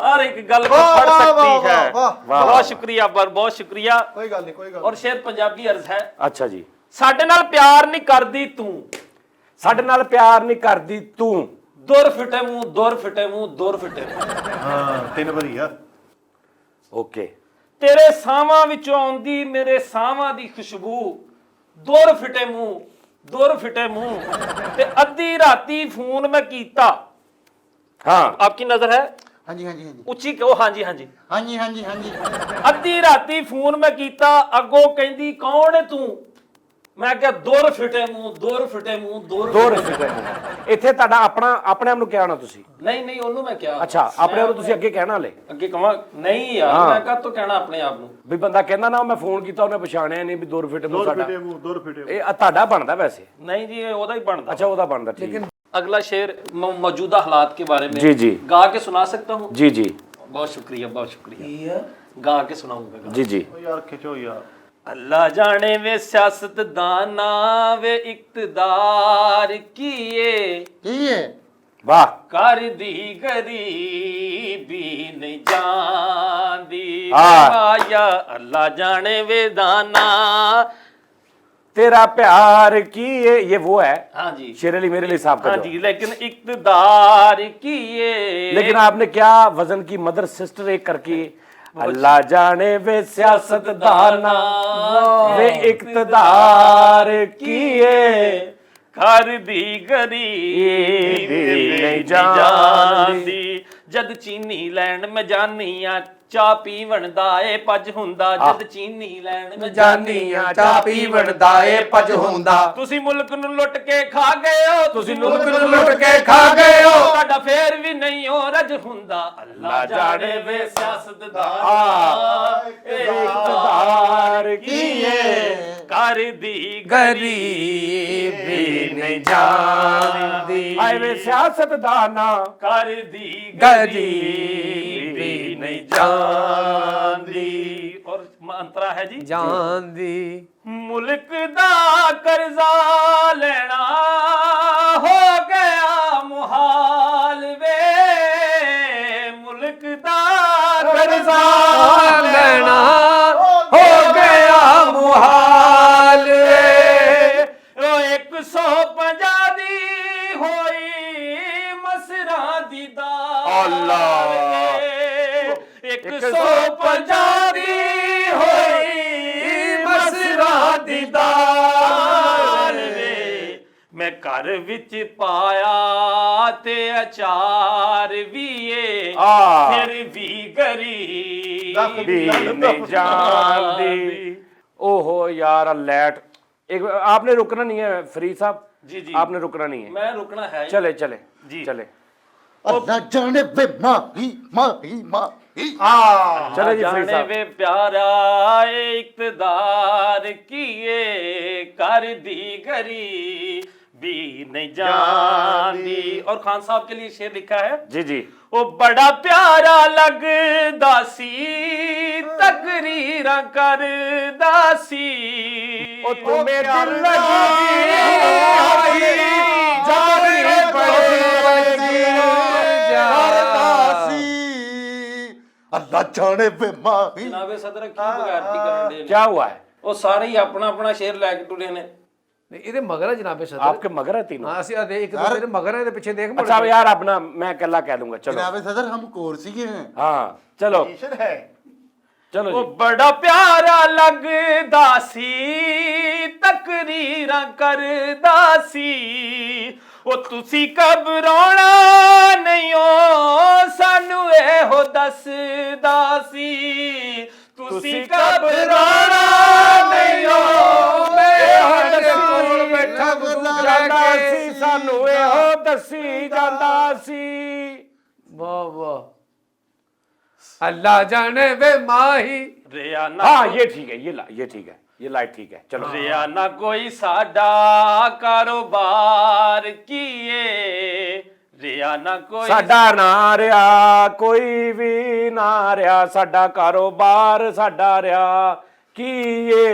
हर एक गल को फड़ सकती है। बहुत शुक्रिया बहुत शुक्रिया। ਕੋਈ ਗੱਲ ਨਹੀਂ ਕੋਈ ਗੱਲ और शेर पंजाबी अर्ज है। अच्छा जी ਸਾਡੇ ਨਾਲ ਪਿਆਰ ਨਹੀਂ ਕਰਦੀ ਤੂੰ, ਸਾਡੇ ਨਾਲ ਪਿਆਰ ਨਹੀਂ ਕਰਦੀ ਤੂੰ ਦੁਰ ਫਿਟੇ ਮੂੰਹ ਦੁਰ ਫਿਟੇ ਮੂੰਹ ਦੁਰ ਫਿਟੇ ਮੂੰਹ। ਹਾਂ 3 ਵਾਰੀ ਆ ओके ਤੇਰੇ ਸਾਹਾਂ ਵਿੱਚੋਂ ਆਉਂਦੀ ਮੇਰੇ ਸਾਹਾਂ ਦੀ ਖੁਸ਼ਬੂ, ਦੁਰ ਫਿਟੇ ਮੂੰਹ ਤੇ ਅੱਧੀ ਰਾਤੀ ਫੋਨ ਮੈਂ ਕੀਤਾ। हाँ आपकी नजर है ਹਾਂਜੀ ਹਾਂਜੀ ਹਾਂਜੀ ਉੱਚੀ ਕਹੋ ਹਾਂਜੀ ਹਾਂਜੀ। ਹਾਂਜੀ ਹਾਂਜੀ ਹਾਂਜੀ ਅੱਧੀ ਰਾਤੀ ਫੋਨ ਮੈਂ ਕੀਤਾ, ਅੱਗੋਂ ਕਹਿੰਦੀ ਕੌਣ ਹੈ ਤੂੰ? ਮੈਂ ਕਿਹਾ ਦੁਰ ਫਿਟੇ ਮੂੰਹ, ਦੁਰ ਫਿਟੇ ਮੂੰਹ, ਦੁਰ ਦੋ ਫਿਟੇ ਰੁਪਏ ਇੱਥੇ ਤੁਹਾਡਾ ਆਪਣਾ ਆਪਣੇ ਆਪ ਨੂੰ ਕਿਹਾ ਹੋਣਾ ਤੁਸੀਂ? ਨਹੀਂ ਨਹੀਂ, ਉਹਨੂੰ ਮੈਂ ਕਿਹਾ। ਅੱਛਾ, ਆਪਣੇ ਆਪ ਨੂੰ ਤੁਸੀਂ ਅੱਗੇ ਕਹਿਣਾ ਹਲੇ ਅੱਗੇ ਕਹਾਂ ਨਹੀਂ ਯਾਰ, ਮੈਂ ਕਾਹਤੋਂ ਕਹਿਣਾ ਆਪਣੇ ਆਪ ਨੂੰ? ਵੀ ਬੰਦਾ ਕਹਿੰਦਾ ਨਾ ਮੈਂ ਫੋਨ ਕੀਤਾ ਉਹਨੇ ਪਛਾਣਿਆ ਨਹੀਂ ਵੀ 2 ਰੁਪਏ ਮੂੰਹ ਸਾਡਾ। ਦੂਰ ਫਿਟੇ ਇਹ ਤੁਹਾਡਾ ਬਣਦਾ ਵੈਸੇ? ਨਹੀਂ ਜੀ, ਇਹ ਉਹਦਾ ਹੀ ਬਣਦਾ। अच्छा ਉਹਦਾ ਬਣਦਾ, ठीक है। अगला शेर मौजूदा हालात के बारे में जी जी गा के सुना सकता हूँ? जी जी बहुत शुक्रिया, बहुत शुक्रिया। गा के सुनाऊंगा। जी जी। ਯਾਰ ਖਿਚੋ ਯਾਰ। अल्लाह जाने वे सियासत दाना वे इक्तदार किए ਕੀ ਹੈ वाह। कर दी गरीबी नहीं जानदी हाँ। या अल्लाह जाने वे दाना। तेरा प्यार की ये वो है हाँ जी, शेर अली मेरे लिए साहब का हाँ जो जी, है। लेकिन इक्तदार किए। लेकिन आपने क्या वजन की मदर सिस्टर एक करके अल्लाह जाने वे सियासत दाना वे इक्तदार किए कर दी गरीबी नहीं जानदी। जद चीनी लैंड में जानिया ਚਾਹ ਪੀਵਣ ਦਾ ਏ ਪੱਜ ਹੁੰਦਾ। ਜਦ ਚੀਨੀ ਲੈਣ ਮੈਂ ਜਾਨੀਆਂ ਚਾਹ ਪੀਵਣ ਦਾ ਏ ਪਜ ਹੁੰਦਾ। ਤੁਸੀਂ ਮੁਲਕ ਨੂੰ ਲੁੱਟ ਕੇ ਖਾ ਗਏ ਹੋ, ਤੁਸੀਂ ਮੁਲਕ ਨੂੰ ਲੁੱਟ ਕੇ ਖਾ ਗਏ ਹੋ। ਤੁਹਾਡਾ ਫੇਰ ਵੀ ਨਹੀਂ ਹੋ ਰਜ ਹੁੰਦਾ। ਅੱਲਾ ਜਾਣੇ ਵੇ ਸਿਆਸਤਦਾਨ इक़्तिदार ਕੀਏ ਕਰ ਦੀ ਗਰੀਬੀ ਨਹੀਂ ਜਾਣਦੀ। आए वे सियासत दाना ਕਰ ਦੀ ਗਰੀਬੀ ਨਹੀਂ ਜਾਂਦੀ। ਔਰ ਮੰਤਰਾ ਹੈ ਜੀ, ਜਾਂਦੀ। ਮੁਲਕ ਦਾ ਕਰਜ਼ਾ ਲੈਣਾ ਹੋ ਗਿਆ ਮੁਹਾਲ ਵੇ। ਮੁਲਕ ਦਾ ਕਰਜ਼ਾ ਲੈਣਾ ਹੋ ਗਿਆ ਮੁਹਾਲ ਵੇ। ਉਹ 150 ਦੀ ਹੋਈ ਮਸਰਾਂ ਦੀ ਦਾਲ ਵੇ। 150 ਦੀ ਹੋਈ ਮਸਰਾਂ ਦੀ ਦਾਲ ਵੇ। ਮੈਂ ਘਰ ਵਿੱਚ ਪਾਇਆ ਤੇ ਅਚਾਰ ਵੀ ਏ ਫਿਰ ਵੀ ਗਰੀਬ भी नहीं जानती। ओहो यार लैट एक आपने रुकना नहीं है फरीद साहब। जी जी, आपने रुकना नहीं है। मैं रुकना है। चले चले जी। चले ਅੱਲਾ ਜਾਣੇ ਵੇ ਮਾਹੀ ਮਾਹੀ ਮਾਹੀ चले जी फरीद जाने साहब। वे प्यारा इक्तदार किए कर दी गरीबी नहीं जानदी। और खान साहब के लिए शेर लिखा है, जी जी। ओ बड़ा प्यारा लगदा सी तकरीरां करदा सी। ओ तुम्हें दिल लगी जाने पड़ेगी ਅੱਲਾ ਜਾਣੇ ਵੇ ਮਾਹੀ। जनाबे सदर की बगैरती करन दे क्या हुआ है? ਉਹ ਸਾਰੇ ਹੀ ਆਪਣਾ ਆਪਣਾ ਸ਼ੇਰ ਲੈ ਕੇ ਟੁਰੇ ਨੇ। ਨਹੀਂ ਇਹਦੇ ਮਗਰ ਹੈ ਜਨਾਬੇ ਸਦਰ। आपके मगर है तीनों? ਹਾਂ ਅਸੀਂ ਇੱਕ ਦੂਜੇ ਦੇ ਮਗਰ ਹੈ, ਇਹਦੇ ਪਿੱਛੇ ਦੇਖ अच्छा यार अपना मैं अकेला कह दूंगा। चलो ਜਨਾਬ ਸਦਰ ਹਮ ਕੋਰਸੀਏ हैं। हाँ चलो ਹੈ चलो ਉਹ जी। ਬੜਾ ਪਿਆਰਾ ਲੱਗਦਾ ਸੀ ਤਕਰੀਰਾਂ ਕਰਦਾ ਸੀ। ਉਹ ਤੁਸੀਂ ਘਬਰਾਉਣਾ ਨਹੀਂ ਓ ਸਾਨੂੰ ਇਹੋ ਦੱਸਦਾ ਸੀ। ਤੁਸੀਂ ਘਬਰਾਉਣਾ ਨਹੀਂ ਓ ਸਾਡੇ ਕੋਲ ਬੈਠਾ ਗੁਰੂ ਜਾਂਦਾ ਸੀ ਸਾਨੂੰ ਇਹੋ ਦੱਸੀ ਜਾਂਦਾ ਸੀ। ਵਾਹ ਵਾਹ। ਅੱਲਾ ਜਾਣੇ ਵੇ ਮਾਹੀ। ਰਿਆ ਨਾ हाँ ये ठीक है, ये ठीक है, ये लाइट ठीक है। चलो ਰਿਆ ਨਾ ਕੋਈ ਸਾਡਾ ਕਾਰੋਬਾਰ ਕੀਏ। ਰਿਆ ਨਾ ਕੋਈ ਸਾਡਾ ਨਾ ਰਿਆ ਕੋਈ ਵੀ ਨਾ ਰਿਆ ਸਾਡਾ ਕਾਰੋਬਾਰ ਸਾਡਾ ਰਿਆ ਕੀਏ।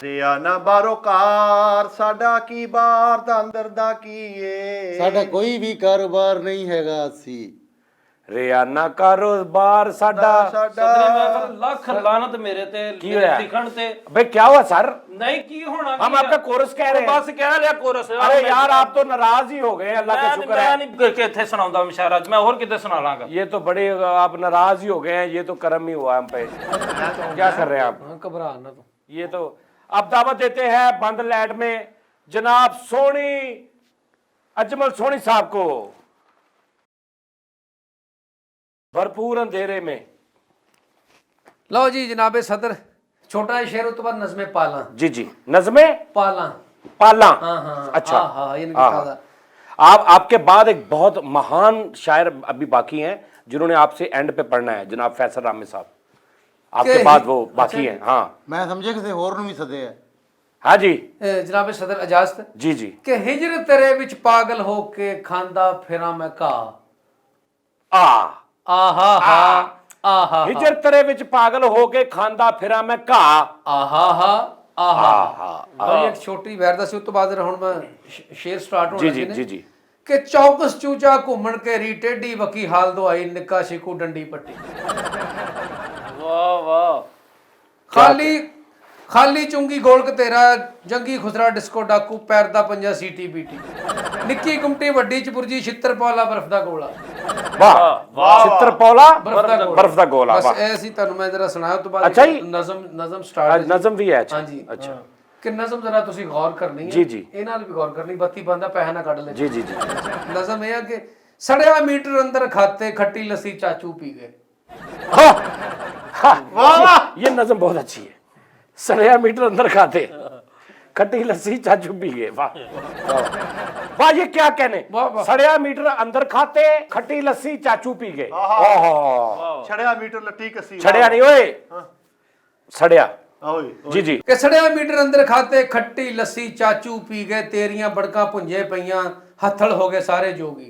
ਰਿਆ ਨਾ ਬਾਰੋ ਕਾਰ ਸਾਡਾ ਕੀ ਬਾਰ ਦਾ ਅੰਦਰ ਦਾ ਕੀ ਏ। ਸਾਡਾ ਕੋਈ ਵੀ ਕਾਰੋਬਾਰ ਨਹੀਂ ਹੈਗਾ ਅਸੀਂ। ਰਿਆ ਨਾ ਕਾਰੋਬਾਰ ਸਾਡਾ। ਸਦਰੇ ਮਹਿਫਲ ਲੱਖ ਲਾਨਤ ਮੇਰੇ ਤੇ ਹੋਇਆ? ਲਿਖਣ ਤੇ। भाई क्या हुआ सर? ਨਹੀਂ ਕੀ ਹੋਣਾ? हम आपका कोरस कह रहे हैं। ਬਸ ਕਹਿ ਲਿਆ ਕੋਰਸ। अरे यार आप तो नाराज ही हो गए। अल्लाह का शुक्र है। ਮੈਂ ਨਹੀਂ ਕਿ ਇੱਥੇ ਸੁਣਾਉਂਦਾ ਮਸ਼ਾਰਾ ਮੈਂ ਹੋਰ ਕਿਤੇ ਸੁਣਾ ਲਾਂਗਾ। ये तो बड़े आप नाराज ही हो गए हैं। ये तो कर्म ही हुआ हम पे। क्या कर रहे हैं आप? ਹਾਂ ਘਬਰਾ ਨਾ ਤੂੰ। ये तो अब दावत देते हैं बंद लैट में जनाब सोनी अजमल सोनी साहब को। भरपूर अंधेरे में। ਲਓ ਜੀ ਜਨਾਬੇ ਸਦਰ, ਛੋਟਾ ਜਿਹਾ ਸ਼ੇਰ, ਉਸ ਤੋਂ ਬਾਅਦ ਨਜ਼ਮੇ ਪਾਲਾਂ। जी जी, नज़में पाला। पाला। हाँ हाँ अच्छा। हाँ, इनकी हाँ, खादा। आपके बाद एक बहुत महान शायर अभी बाकी हैं जिन्होंने आपसे एंड पे पढ़ना है, जनाब फैसल रामे साहब। आपके बाद वो बाकी हैं। हाँ मैं समझे किसी होर ਨੂੰ ਵੀ ਸਦੇ है। हाँ जी ਜਨਾਬੇ ਸਦਰ ਇਜਾਜ਼ਤ जी जी। ਕਿ ਹਿਜਰ ਤੇਰੇ ਵਿੱਚ ਪਾਗਲ ਹੋ ਕੇ ਖਾਂਦਾ ਫਿਰਾਂ ਮੈਂ ਘਾਹ। ਆਹਾ ਹਾ ਆਹਾ हिजर तेरे विच पागल हो के खांदा फिरा मैं घा। ਆਹਾ ਹਾ ਆਹਾ। ਭਾਈ ਇੱਕ ਛੋਟੀ ਵੈਰਦਾ ਸੀ, ਉਸ ਤੋਂ ਬਾਅਦ ਹੁਣ ਮੈਂ ਸ਼ੇਰ ਸਟਾਰਟ ਹੋਣ जी ਲੱਗੇ जी ਨੇ जी जी। ਕਿ ਚੌਕਸ ਚੂਚਾ ਘੁੰਮਣ ਕੇ ਰੀ ਟੇਢੀ ਵਕੀ ਹਾਲ ਦਵਾਈ ਨਿੱਕਾ ਸ਼ਿਕੂ ਡੰਡੀ ਪੱਟੀ। ਵਾਹ ਵਾਹ। ਖਾਲੀ ਚੁੰਗੀ ਗੋਲਕ ਤੇਰਾ ਜੰਗੀ ਖੁਸਰਾ ਡਿਸਕੋ ਡਾਕੂ ਪੈਰ ਦਾ ਪੰਜਾ ਸੀਟੀ ਬੀਟੀ। ਨਿੱਕੀ ਗੁੰਮਟੀ ਵੱਡੀ ਚਪੁਰਜੀ ਛਿੱਤਰ ਪੌਲਾ ਬਰਫ ਦਾ ਗੋਲਾ। वाह वाह। चित्रपौला बर्फ दा गोला। ਬਸ वाह। ਇਹ ਸੀ ਤੁਹਾਨੂੰ ਮੈਂ ਜਰਾ ਸੁਣਾਇਆ, ਉਸ ਤੋਂ ਬਾਅਦ ਅੱਛਾ ਜੀ। ਨਜ਼ਮ ਸਟਾਰਟ। नज़म भी है। अच्छा ਹਾਂਜੀ अच्छा ਕਿ ਨਜ਼ਮ ਜਰਾ ਤੁਸੀਂ ਗੌਰ ਕਰਨੀ ਹੈ। ਜੀ, ਜੀ। ਇਹ ਨਾਲ ਵੀ ਗੌਰ ਕਰਨੀ, ਬੱਤੀ ਬੰਦਾ ਪੈਸਾ ਨਾ ਕੱਢ ਲੈ। जी जी जी। ਨਜ਼ਮ ਇਹ ਹੈ ਕਿ ਸੜਿਆ ਮੀਟਰ ਅੰਦਰ ਖਾਤੇ ਖੱਟੀ ਲੱਸੀ ਚਾਚੂ ਪੀ ਗਏ। हाँ हाँ वाह, ये नज़म बहुत अच्छी है। सड़िया मीटर अंदर खाते खट्टी लस्सी चाचू पी गए। वाह वाह, ये क्या कहने। वाह, वाह। सड़िया मीटर अंदर खाते खट्टी लस्सी चाचू पी गए। ओहो, ਛੜਿਆ ਮੀਟਰ ਲੱਟੀ ਕੱਸੀ छड़िया नहीं ओए, सड़िया। ਓਏ जी जी। ਕਿ ਸੜਿਆ ਮੀਟਰ ਅੰਦਰ ਖਾਤੇ ਖੱਟੀ ਲੱਸੀ ਚਾਚੂ ਪੀ ਗਏ, ਤੇਰੀਆਂ ਬੜਕਾਂ ਭੁੰਜੇ ਪਈਆਂ ਹੱਥਲ ਹੋ ਗਏ ਸਾਰੇ ਜੋਗੀ।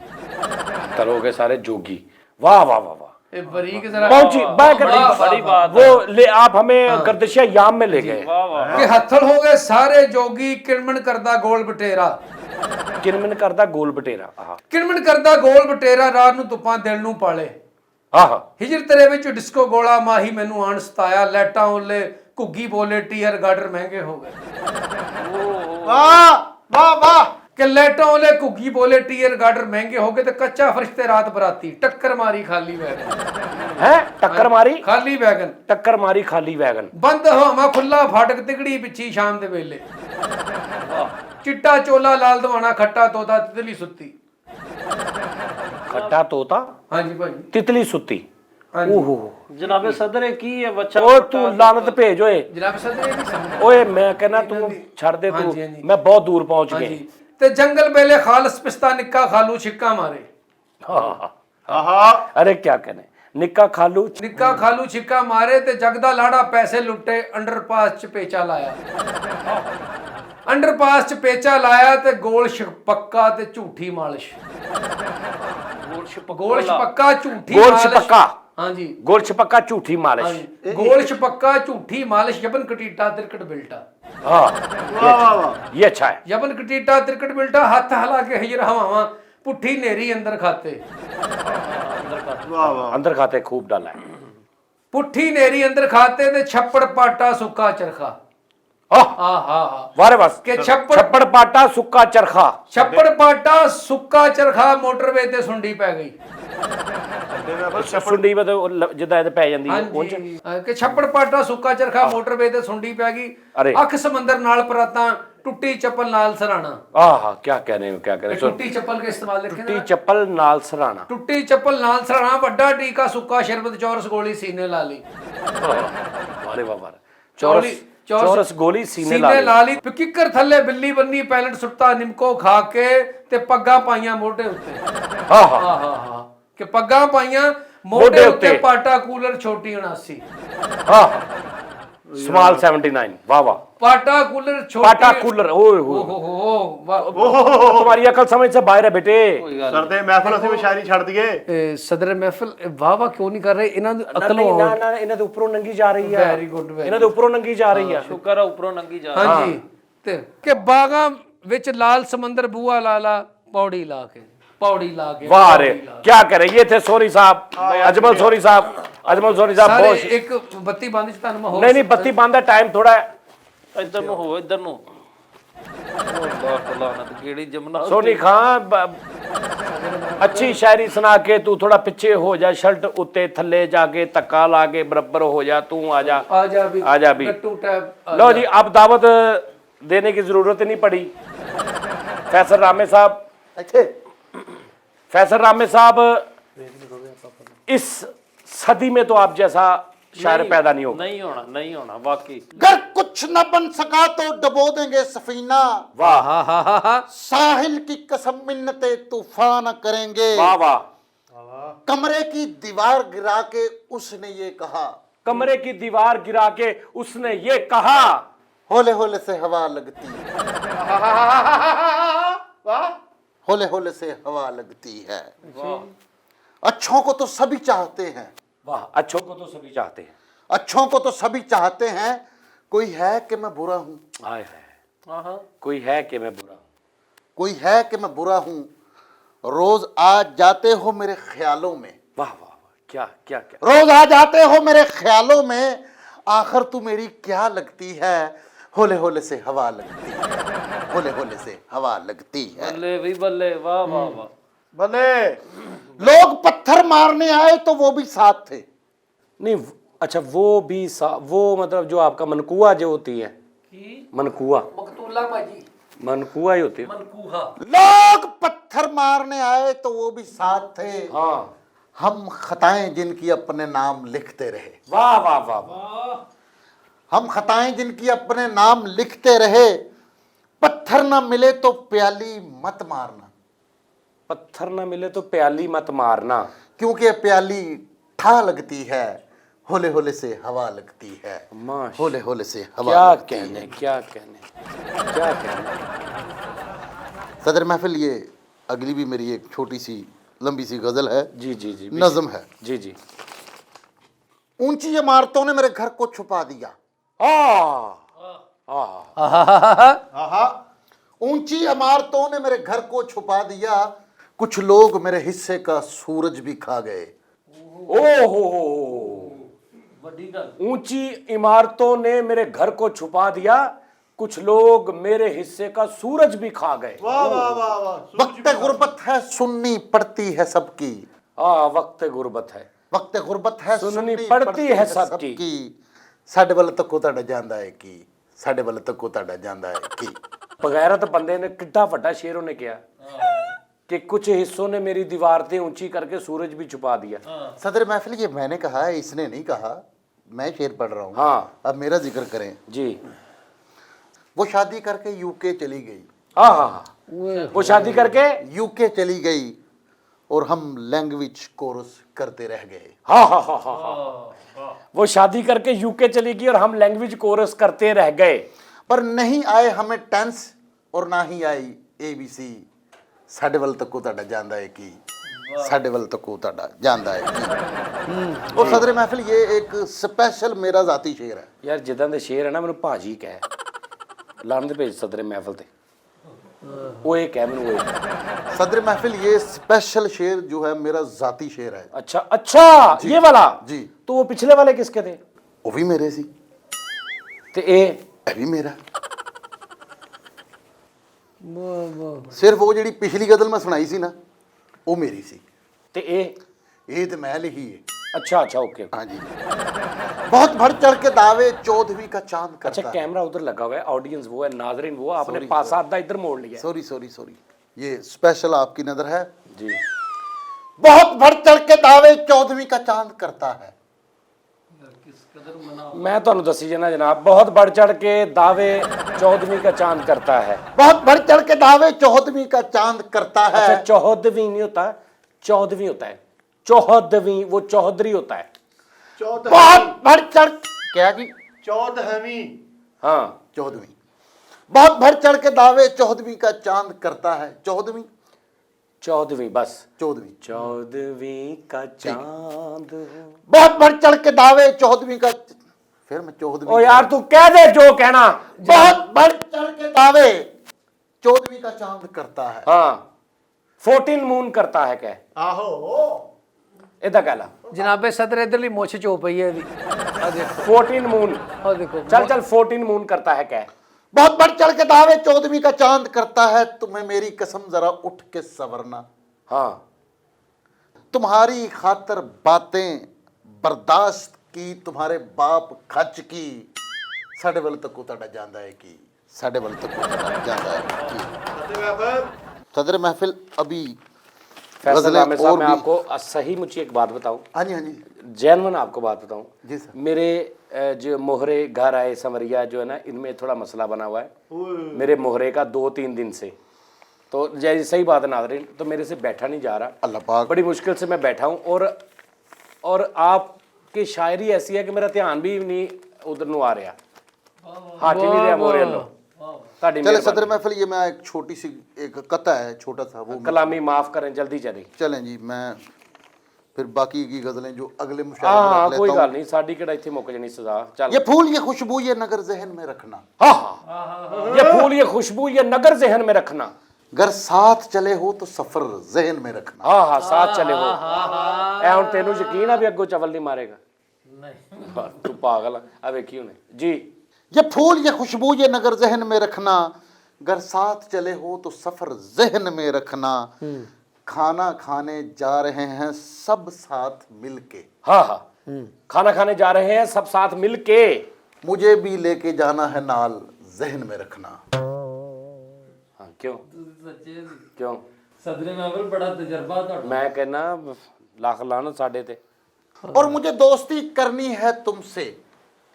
तर हो गए सारे जोगी। वाह वाह वाह वाह। ਇਹ ਬਰੀਕ ਜ਼ਰਾ पहुंची बड़ी बात वो ले आप हमें गर्दिश याम में ले गए। वाह वाह। ਕਿ ਹੱਥਲ ਹੋ ਗਏ ਸਾਰੇ ਜੋਗੀ, ਕਿਣਮਣ ਕਰਦਾ ਗੋਲ ਬਟੇਰਾ। किनमिन करदा गोल बटेरा। आहा ਕਿਣਮਣ ਕਰਦਾ ਗੋਲ ਬਟੇਰਾ, ਰਾਤ ਨੂੰ ਧੁੱਪਾਂ ਦਿਲ ਨੂੰ ਪਾਲੇ। आहा। ਹਿਜਰ ਤੇਰੇ ਵਿੱਚ ਡਿਸਕੋ ਗੋਲਾ ਮਾਹੀ ਮੈਨੂੰ ਆਣ ਸਤਾਇਆ, ਲੈਟਾਂ ਓਲੇ ਘੁੱਗੀ ਬੋਲੇ ਟੀਅਰ ਗਾਰਡਰ ਮਹਿੰਗੇ ਹੋ ਗਏ। ਵਾਹ ਵਾਹ ਵਾਹ। ਕਿ ਲੈਟਾਂ ਓਲੇ ਘੁੱਗੀ ਬੋਲੇ ਟੀਅਰ ਗਾਰਡਰ ਮਹਿੰਗੇ ਹੋ ਗਏ, ਤੇ ਕੱਚਾ ਫਰਸ਼ ਤੇ ਰਾਤ ਬਰਾਤੀ ਟੱਕਰ ਮਾਰੀ ਖਾਲੀ ਵੈਗਨ। हैं टक्कर मारी। ਖਾਲੀ ਵੈਗਨ टक्कर मारी खाली वैगन। ਬੰਦ ਹਵਾ ਖੁੱਲਾ ਫਾਟਕ ਤਿਗੜੀ ਪਿੱਛੀ ਸ਼ਾਮ ਦੇ ਵੇਲੇ। ਚਿੱਟਾ ਚੋਲਾ ਲਾਲ ਦਵਾਣਾ ਖੱਟਾ ਤੋਤਾ ਤਿਤਲੀ ਸੁੱਤੀ। खट्टा तोता ਹਾਂਜੀ ਭਾਜੀ तितली सुती। ਹਾਂਜੀ ओहो ਜਨਾਬੇ ਸਦਰ ਇਹ ਕੀ ਹੈ ਬੱਚਾ। ओ तू लानत भेज ओए। ਜਨਾਬ ਸਦਰ ਇਹ ਨਹੀਂ ਸਮਝ। ओए मैं कहना तू छड़ दे तू। हाँ जी, हाँ जी। मैं बहुत दूर पहुंच ਹਾਂਜੀ गई। ਤੇ ਜੰਗਲ ਵੇਲੇ ਖਾਲਸ ਪਿਸਤਾ ਨਿੱਕਾ ਖਾਲੂ ਛਿੱਕਾ ਮਾਰੇ। हाँ। ਆਹਾ अरे क्या कहने, निक्का खालू। ਨਿੱਕਾ ਖਾਲੂ ਛਿੱਕਾ ਮਾਰੇ ਤੇ ਜਗਦਾ ਲਾੜਾ ਪੈਸੇ ਲੁੱਟੇ, ਅੰਡਰਪਾਸ ਚ ਪੇਚਾ ਲਾਇਆ। ਅੰਡਰਪਾਸ ਚ ਪੇਚਾ ਲਾਇਆ ਤੇ ਗੋਲ ਛਪੱਕਾ ਤੇ ਝੂਠੀ ਮਾਲਿਸ਼। ਗੋਲ ਛਪੱਕਾ ਝੂਠੀ गोल ਮਾਲਿਸ਼। छपक्का। ਹਾਂਜੀ गोल छपक्का झूठी मालिश। ਹਾਂਜੀ ਗੋਲ ਛਪੱਕਾ ਝੂਠੀ ਮਾਲਿਸ਼, ਯਬਨ ਕਟੀਟਾ ਤਿਰਕਟ ਬਿਲਟਾ। हाँ ਵਾਹ ਵਾਹ ਵਾਹ। ये अच्छा है। ਯਬਨ ਕਟੀਟਾ ਤਿਰਕਟ ਬਿਲਟਾ, ਹੱਥ ਹਿਲਾ ਕੇ ਹਿਜਰ ਹਵਾਵਾਂ ਪੁੱਠੀ ਨੇਰੀ ਅੰਦਰ ਖਾਤੇ। ਵਾਹ ਵਾਹ। अंदर खाते खूब डाला है। ਪੁੱਠੀ ਨੇਰੀ ਅੰਦਰ ਖਾਤੇ ਤੇ ਛੱਪੜ ਪਾਟਾ ਸੁੱਕਾ ਚਰਖਾ। आह, ਆਹਾ वारे बस। ਕਿ ਛੱਪੜ छप्पड़ पाटा सुक्का चरखा। ਛੱਪੜ ਪਾਟਾ ਸੁੱਕਾ ਚਰਖਾ, ਮੋਟਰਵੇ ਤੇ ਸੁੰਡੀ ਪੈ ਗਈ। सुंडी में तो जिदा पै जाती है उंज। ਹਾਂਜੀ ਕਿ ਛੱਪੜ ਪਾਟਾ ਸੁੱਕਾ ਚਰਖਾ, ਮੋਟਰਵੇ ਤੇ ਸੁੰਡੀ ਪੈ ਗਈ। अरे ਅੱਖ ਸਮੁੰਦਰ ਨਾਲ ਪਰਾਤਾਂ, ਟੁੱਟੀ ਚੱਪਲ ਨਾਲ ਸਰਾਣਾ। आह, क्या कहने क्या कहने। सुन, ਟੁੱਟੀ ਚੱਪਲ ਕੇ ਇਸਤੇਮਾਲ ਲਿਖੇ टूटी ਨਾ। चप्पल नाल सराना। ਟੁੱਟੀ ਚੱਪਲ ਨਾਲ ਸਰਾਣਾ, ਵੱਡਾ ਟੀਕਾ ਸੁੱਕਾ ਸ਼ਰਬਤ, ਚੌਰਸ ਗੋਲੀ ਸੀਨੇ ਲਾ ਲਈ। वारे वाह वारे। चौरस चौरस गोली सीने ला ली। ਲਾ ਲਈ। ਕਿੱਕਰ ਥੱਲੇ ਬਿੱਲੀ ਬੰਨੀ, ਪੈਲਟ ਸੁੱਟਾ ਨਿਮਕੋ ਖਾ ਕੇ, ਤੇ ਪੱਗਾਂ ਪਾਈਆਂ ਮੋਢੇ ਉੱਤੇ। आह, ਆਹਾ ਕਿ ਪੱਗਾਂ ਪਾਈਆਂ ਮੋਢੇ ਉੱਤੇ, ਪਾਟਾ ਕੂਲਰ ਛੋਟੀ 79। आह, स्मॉल 79। वाह वाह। ਪਾਟਾ ਕੂਲਰ ਛੋਟੀ। पाटा कूलर। ओए होए। ਓਹੋ ਵਾਹ। तुम्हारी अकल समझ से बाहर है बेटे। ਸਰਦੇ ਮਹਿਫਲ ਅਸੀਂ ਵੀ ਸ਼ਾਇਰੀ ਛੱਡ ਦਈਏ। ਸਦਰ ਮਹਿਫਲ ਵਾਹ ਵਾਹ ਕਿਉਂ ਨਹੀਂ ਕਰ ਰਹੇ ਇਹਨਾਂ ਦੀ ਅਕਲ नहीं ना ना इन्हां दे उपरोਂ नंगी जा रही है। ਵੈਰੀ ਗੁੱਡ इन्हां दे उपरोਂ नंगी जा रही है। ਸ਼ੁਕਰ ਆ ਉੱਪਰੋਂ ਨੰਗੀ ਜਾ। ਹਾਂਜੀ ਤੇ ਕਿ ਬਾਗਾਂ ਵਿੱਚ ਲਾਲ ਸਮੁੰਦਰ ਬੂਆ ਲਾਲਾ, ਪੌੜੀ ਲਾ ਕੇ वाह रे क्या करे। ये थे सोरी साहब, अजमल सोरी साहब। अजमल सोरी साहब ਸਾਰੇ बहुत। ਇੱਕ ਬੱਤੀ ਬੰਦ ਚ ਤੁਹਾਨੂੰ ਮੈਂ ਹੋਰ नहीं नहीं बत्ती बंद है, टाइम थोड़ा है। ਇੱਧਰ ਨੂੰ ਹੋ, ਇੱਧਰ ਨੂੰ। ਲਾਨਤ ਕਿਹੜੀ ਜਮਨਾ। सोनी खान अच्छी शायरी सुना के तू थोड़ा पीछे हो जा, शर्ट उत्ते थल्ले जाके धक्का ला के बराबर हो जा। तू आ जा आ जा भी। गट्टू टैब लो जी, अब दावत देने की जरूरत नहीं पड़ी। फैसल रामे साहब, फैसल रामे साहब इस सदी में तो आप जैसा शायर पैदा नहीं होगा। नहीं होना वाकई। गर कुछ न बन सका तो डबो देंगे सफीना, वाह साहिल की कसम मिन्नते तूफान करेंगे। वाह वाह। कमरे की दीवार गिरा के उसने ये कहा, कमरे की दीवार गिरा के उसने ये कहा, होले होले से हवा लगती होले होले से हवा लगती है। अच्छों को तो सभी चाहते हैं, वाह। अच्छों को तो सभी चाहते हैं, अच्छों को तो सभी चाहते हैं, कोई है कि मैं बुरा हूं, हाय हाय, कोई है कि मैं बुरा हूं, कोई है कि मैं बुरा हूं, रोज आ जाते हो मेरे ख्यालों में, वाह वाह वाह, क्या क्या क्या, रोज आ जाते हो मेरे ख्यालों में, आखिर तू मेरी क्या लगती है, होले होले से हवा लगती है, होले होले से हवा लगती है। बल्ले भी बल्ले, वाह वाह वाह। भले लोग पत्थर मारने आए तो वो भी साथ थे, नहीं अच्छा वो भी वो मतलब जो आपका मनकुआ जो होती है, मनकुआ, मकतूला भाजी मनकुआ ही होती है। मनकूहा। लोग पत्थर मारने आए तो वो भी साथ थे, हाँ, हम खताएं जिनकी अपने नाम लिखते रहे, वाह वाह वाह वाह। हम खताएं जिनकी अपने नाम लिखते रहे, पत्थर ना मिले तो प्याली मत मारना, पत्थर ना मिले तो प्याली मत मारना, क्योंकि प्याली ठा लगती है, होले होले से हवा लगती है, माश, होले होले से हवा क्या लगती है। कहने क्या कहने क्या कहने। सदर महफिल, ये अगली भी मेरी एक छोटी सी लंबी सी गजल है, जी जी जी, नज्म है। जी जी। ऊंची इमारतों ने मेरे घर को छुपा दिया, ऊंची इमारतों ने मेरे घर को छुपा दिया, कुछ लोग मेरे हिस्से का सूरज भी खा गए। ओहो, ऊंची इमारतों ने मेरे घर को छुपा दिया, कुछ लोग मेरे हिस्से का सूरज भी खा गए। वक्त गुर्बत है सुननी पड़ती है सबकी, वक्त गुर्बत है, वक्त गुर्बत है सुननी पड़ती है सबकी। ਸਾਡੇ ਵੱਲ ਤੱਕੋ ਤੁਹਾਡਾ ਜਾਂਦਾ ਹੈ ਕੀ, ਸਾਡੇ ਵੱਲ ਤੱਕੋ ਤੁਹਾਡਾ ਜਾਂਦਾ ਹੈ ਕੀ। बगैरत बंदे ने कितना ਵੱਡਾ शेर ਉਹਨੇ किया कि कुछ हिस्सों ने मेरी दीवार से ऊंची करके सूरज भी छुपा दिया। सदर महफिल, ये मैंने कहा है, इसने नहीं कहा, मैं शेर पढ़ रहा हूँ। हाँ अब मेरा जिक्र करें। जी। वो शादी करके यूके चली गई, हाँ हाँ हाँ, वो शादी करके यूके चली गई और हम लैंग्वेज कोर्स करते रह गए। हाँ हाँ हाँ हाँ हाँ, वो शादी करके यूके चली गई और हम लैंग्वेज कोर्स करते रह गए, पर नहीं आए हमें टेंस और ना ही आई ABC, ਸਾਡੇ ਵੱਲ ਤੱਕੋ ਤੁਹਾਡਾ ਜਾਂਦਾ ਹੈ ਕੀ, ਸਾਡੇ ਵੱਲ ਤੱਕੋ ਤੁਹਾਡਾ ਜਾਂਦਾ ਹੈ ਕੀ। और सदर महफिल, ये एक स्पेशल मेरा जाती शेर है। यार जिदा दे शेर है ना, मैंने भाजी कह लाने दे भेज सदरे महफिल ते, वो एक है मैंने वो। सदर महफिल, ये स्पेशल शेर जो है मेरा जाती शेर है। अच्छा अच्छा, ये वाला जी। तो वो पिछले वाले किसके थे? वो भी मेरे सी, ते ए भी मेरा। सिर्फ वो जी पिछली गजल मैं सुनाई सी ना, वो मेरी सी, ते ए ये तो मैं लिखी है। अच्छा अच्छा, ओके। हाँ जी। बहुत बढ़ चढ़ के दावे चौदहवीं का चांद करता अच्छा, कैमरा उधर लगा हुआ है, ऑडियंस वो है, नाजरीन वो, आपने पासा आधा इधर मोड़ लिया है। सॉरी सॉरी सॉरी, ये स्पेशल आपकी नजर है जी। बहुत बढ़ चढ़ के दावे चौदहवीं का चांद करता है, मैं तो दसी जाना जनाब, बहुत बढ़ चढ़ के दावे 14वीं का चांद करता है। बहुत बढ़ चढ़ के दावे 14वीं का चांद करता है। अच्छा, 14वीं नहीं होता, 14वीं होता है, 14वीं वो चौधरी होता है। बहुत बढ़ चढ़, क्या जी, 14वीं, हाँ 14वीं, बहुत बढ़ चढ़ के दावे 14वीं का चांद करता है, 14वीं 14वीं बस 14वीं 14वीं का चांद। बहुत बढ़ चढ़ के दावे 14वीं का, फिर मैं 14वीं। ओ यार तू कह दे जो कहना। बहुत बढ़ चढ़ के दावे 14वीं का चांद करता है। हाँ 14 मून करता है, कह ਆਹੋ इधर कह ला जनाबे सदर इधरली मुछ चो पई है 14 मून, और देखो चल चल 14 मून करता है, कह बहुत बढ़ चढ़ के दावे 14वीं का चांद करता है, तुम्हें मेरी कसम जरा उठ के सवरना, हाँ तुम्हारी खातर बातें बर्दाश्त की, तुम्हारे बाप खच की, साढ़े वाल तक ਤੁਹਾਡਾ ਜਾਂਦਾ है कि साढ़े वाल तक ਤੁਹਾਡਾ ਜਾਂਦਾ है कि। सदर महफिल, अभी फैसल गजलें आमिर साहब, और मैं भी- आपको सही मुझे एक बात बताऊं, हाँ जी हाँ जी जेन्युइन आपको बात बताऊं, जी सर। मेरे जो मोहरे घर आए समरिया जो है ना, इनमें थोड़ा मसला बना हुआ है मेरे मोहरे का 2-3 दिन से। तो जैसे सही बात है नाज़रीन, तो मेरे से बैठा नहीं जा रहा, अल्लाह पाक। बड़ी मुश्किल से मैं बैठा हूँ। और आपकी शायरी ऐसी है कि मेरा ध्यान भी नहीं उधर ਨੂੰ ਆ ਰਿਹਾ, हट ही नहीं रहा मोरे लो। ਤੁਹਾਡੀ चले ਮਿਹਰਬਾਨੀ। सदर महफिल, ये मैं एक छोटी सी एक कथा है, छोटा सा वो कलामी माफ करें, जल्दी चले। चलें जी, मैं फिर बाकी की गजलें जो अगले हाँ मुशायरे में हाँ रख कोई लेता गल हूँ। नहीं, साड़ी किहड़ा इत्थे मुक जानी सजा। चल ये फूल ये खुशबू ये नगर जहन में रखना, हाँ हाँ, ये फूल ये खुशबू ये नगर जहन में रखना। घर साथ चले हो तो सफर जहन में रखना। हाँ हाँ साथ चले हो। ए हुण तेनू यकीन है भी अगों चवल नहीं मारेगा? नहीं तू पागल आ वेखी हुणे जी। ये फूल ये खुशबू ये नगर जहन में रखना, घर साथ चले हो तो सफर जहन में रखना। खाना खाने जा रहे हैं सब साथ मिलके, हाँ हाँ, खाना खाने जा रहे हैं सब साथ मिल के, मुझे भी लेके जाना है नाल जहन में रखना। हाँ क्यों क्यों सदरे महफिल बड़ा तजर्बा ਤੁਹਾਡਾ। मैं कहना लाख लाना साडे ते। और मुझे दोस्ती करनी है तुमसे,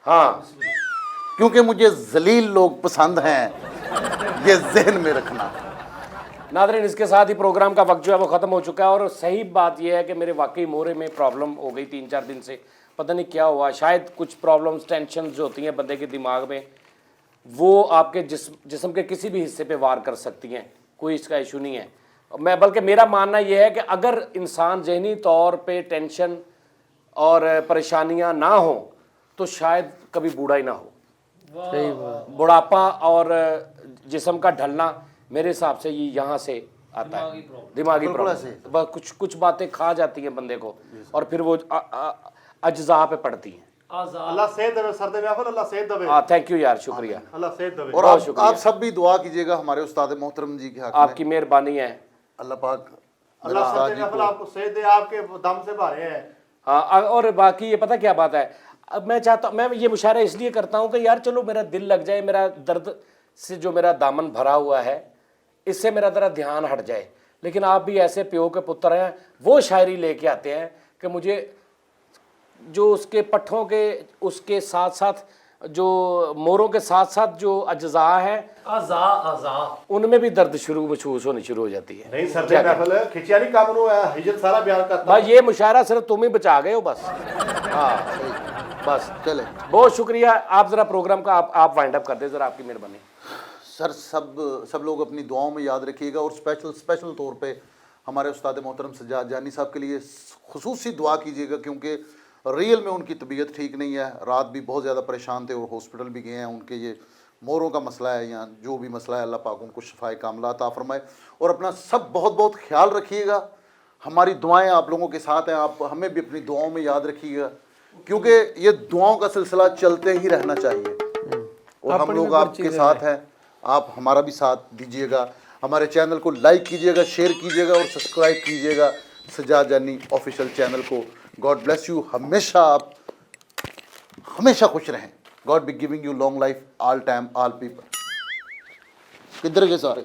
हाँ क्योंकि मुझे जलील लोग पसंद हैं, ये जहन में रखना। नादरीन, इसके साथ ही प्रोग्राम का वक्त जो है वो ख़त्म हो चुका है। और सही बात यह है कि मेरे वाकई मोहरे में प्रॉब्लम हो गई 3-4 दिन से, पता नहीं क्या हुआ। शायद कुछ प्रॉब्लम्स टेंशन जो होती हैं बंदे के दिमाग में, वो आपके जिस्म के किसी भी हिस्से पे वार कर सकती हैं, कोई इसका इशू नहीं है। मैं बल्कि मेरा मानना यह है कि अगर इंसान जहनी तौर पे टेंशन और परेशानियां ना हो तो शायद कभी बूढ़ा ही ना हो। सही बात। बुढ़ापा और जिस्म का ढलना मेरे हिसाब से ये यहाँ से आता है, दिमागी प्रॉब्लम। बस कुछ बातें खा जाती हैं बंदे को और फिर वो अज्जा पे पड़ती हैं। अल्लाह सेहत देवे सरदे महफिल, अल्लाह सेहत देवे, हाँ थैंक यू यार, शुक्रिया, अल्लाह सेहत देवे। और बहुत आप शुक्रिया। सब भी दुआ कीजिएगा हमारे उस्ताद मोहतरम जी के हक में। आपकी मेहरबानी है। अल्लाह पाक मेरे अल्लाह उस्ताद सरदे जी महफिल को आपको सेहत दे, आपके दम से भरे हैं। हाँ और बाकी ये पता क्या बात है, अब मैं चाहता मैं ये मुशायरा इसलिए करता हूँ कि यार चलो मेरा दिल लग जाए, मेरा दर्द से जो मेरा दामन भरा हुआ है इससे मेरा ज़रा ध्यान हट जाए। लेकिन आप भी ऐसे प्यो के पुत्र हैं, वो शायरी लेके आते हैं कि मुझे जो उसके पट्ठों के उसके साथ साथ जो मोरों के साथ साथ जो अज्जा है आजा उनमें भी दर्द महसूस होनी शुरू हो जाती है। नहीं सरदे महफिल खिंचिया नहीं काम नु है, हिजत सारा बयान करता। भाई ये मुशायरा सिर्फ तुम ही बचा गए हो बस। हाँ बस चले बहुत शुक्रिया। आप ज़रा प्रोग्राम का आप वाइंड अप कर दें ज़रा, आपकी मेहरबानी। सर, सब लोग अपनी दुआओं में याद रखिएगा और स्पेशल तौर पे हमारे उस्ताद मोहतरम सज्जाद जानी साहब के लिए खुसूसी दुआ कीजिएगा, क्योंकि रियल में उनकी तबीयत ठीक नहीं है। रात भी बहुत ज़्यादा परेशान थे और हॉस्पिटल भी गए हैं। उनके ये मोरों का मसला है या जो भी मसला है, अल्लाह पाक उनको शफाए कामला अता फरमाए। और अपना सब बहुत बहुत ख्याल रखिएगा। हमारी दुआएं आप लोगों के साथ हैं, आप हमें भी अपनी दुआओं में याद रखिएगा, क्योंकि ये दुआओं का सिलसिला चलते ही रहना चाहिए। और हम लोग आपके साथ हैं, आप हमारा भी साथ दीजिएगा। हमारे चैनल को लाइक कीजिएगा, शेयर कीजिएगा और सब्सक्राइब कीजिएगा सज्जाद जानी ऑफिशियल चैनल को। God bless you. हमेशा आप हमेशा खुश रहें। God be giving you long life all time all people. किधर गए सारे?